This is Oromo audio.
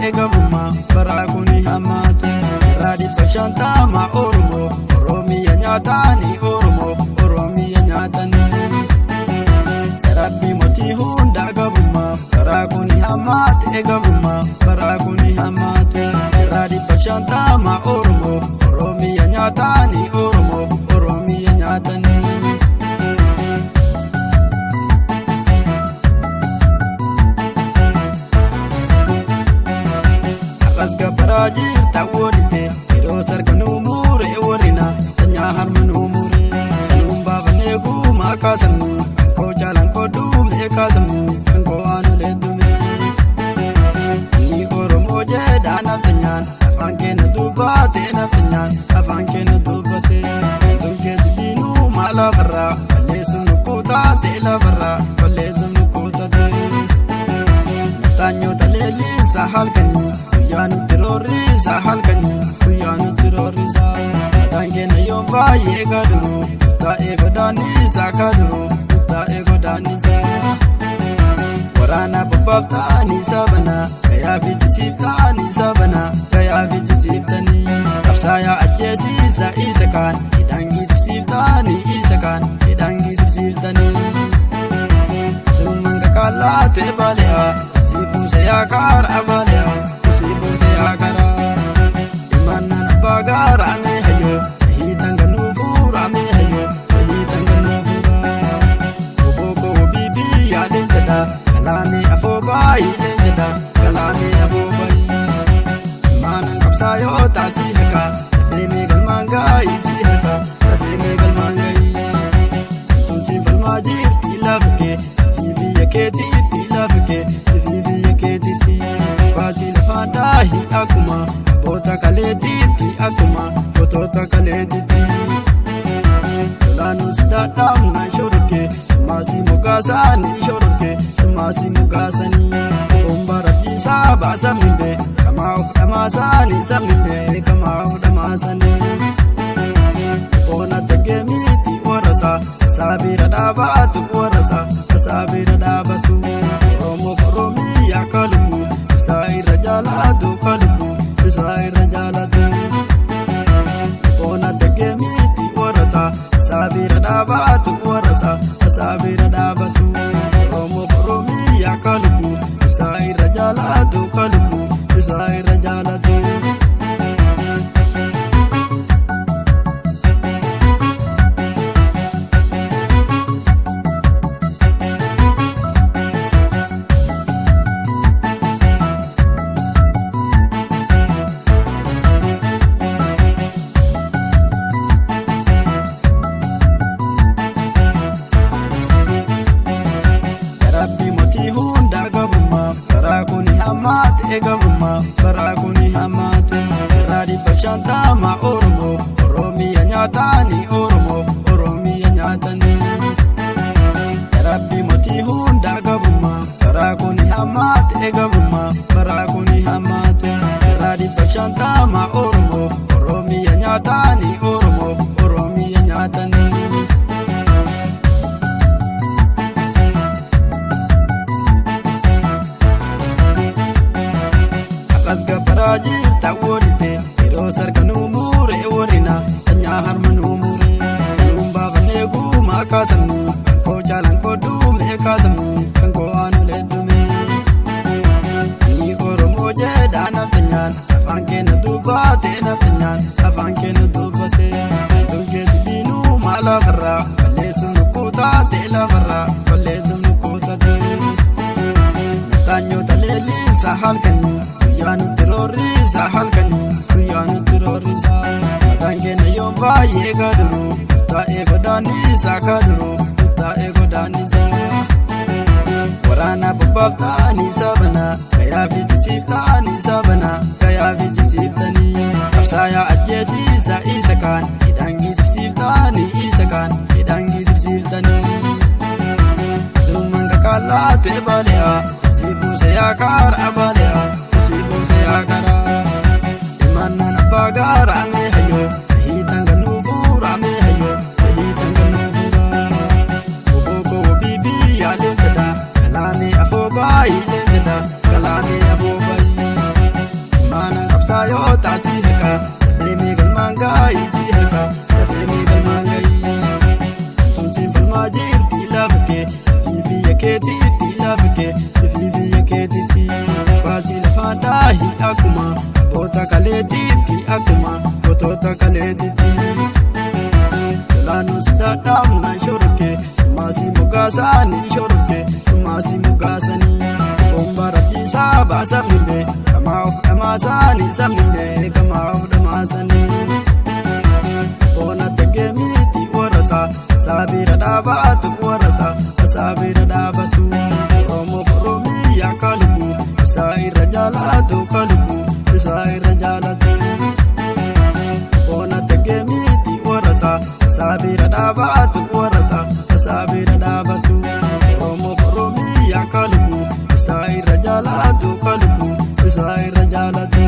egabuma barakuni hamate radi pashanta ma oromo oromiya nyatani oromo oromiya nyatani rabbi moti hunda gabuma barakuni hamate egabuma barakuni hamate radi pashanta ma oromo oromiya nyatani oromo oromiya nyatani gabara jirta wodite iro sarkanu mure worina tanya harmanu mure sanum babane gu makasamu ko jalan ko dum e kasamu ko anu le dume ni oromo je dana tanyan afanke na dubate na tanyan afanke na dubate tunke sidinu mala barra lesum kuta te la barra lesum kuta te tanyo taleli sahal kani yanu terori sahal kani yanu terori sa madange na yomba yega duru ta ego dani sakaduru ta ego dani sa warana babta ni sabana kaya vijisifta ni sabana kaya vijisiftani kapsaya ajesi sa isakan idangi disifta ni isakan idangi disiftani sumanga kala te balea sifu se yakar abalea sifu se yakara imana na bagara me hayo hitanga nufura me hayo hitanga nufura boko bibi ale jada kalame afobai le jada kalame afobai imana kapsayo tasi haka tafe me galmangai si haka tafe me galmangai tunsi falmajir tilafke bibi yaketi tilafke bibi yaketi kwasi nafadahi akuma bota kalediti akuma botota kalediti lanu sidata muna shorke tumasi mugasani shorke tumasi mugasani ombarati saba sambe kama damasani sambe kama damasani ona tagemiti warasa sabira dabatu warasa sabira dabatu oromo oromi yakalumu saira jaladu kalumu saira jaladu ona tagemiti warasa sabira dabatu warasa sabira dabatu oromo oromi yakalumu saira jaladu kalumu saira jaladu egabuma barakuni hamate radi pashanta ma oromo oromiya nyatani oromo oromiya nyatani rabbi moti hunda gabuma barakuni hamate egabuma barakuni hamate radi pashanta ma oromo oromiya nyatani oromo oromiya nyatani gabara jirta wodite iro sarkanu mure worina tanya harmanu mure sanum babane gu makasamu ko jalan ko dum e kasamu ko anu le dume ni oromo je dana tanyan afanke na dubate na tanyan afanke na dubate tunke sidinu mala barra lesum kuta te la barra lesum kuta te tanyo taleli sahal kani yanu terori sahal kani yanu terori sa madange na yomba yega duru ta ego dani sakaduru ta ego dani sa warana babta ni sabana kaya vijisifta ni sabana kaya vijisiftani kapsaya ajesi sa isakan idangi disifta ni isakan idangi disiftani sumanga kala te balea sifu se yakar abalea sifu se yakara imana na bagara me hayo hitanga nufura me hayo hitanga nufura boko bibi ale jada kalame afobai le jada kalame afobai sayo tasi herka Tafe megal mangai si herka Tafe megal mangai Tumsi falma jirti lafke Tafi biya keti ti lafke Tafi biya keti ti Kwasi lafa dahi akuma Bota kaleti ti akuma Botota kaleti ti Lanu sida damna shorke Sumasi mugasani shorke Sumasi mugasani Bombara jisa ba samile Kamau damasani samile Kamau damasani Bona tegemiti warasa Sabira dabatu warasa Sabira dabatu Oromo oromi ya kalubu Isaira jalatu kalubu Isaira jalatu Bona tegemiti warasa Sabira dabatu warasa Sabira dabatu Oromo oromi ya kalubu Isaira jalatu kalubu Isaira jalatu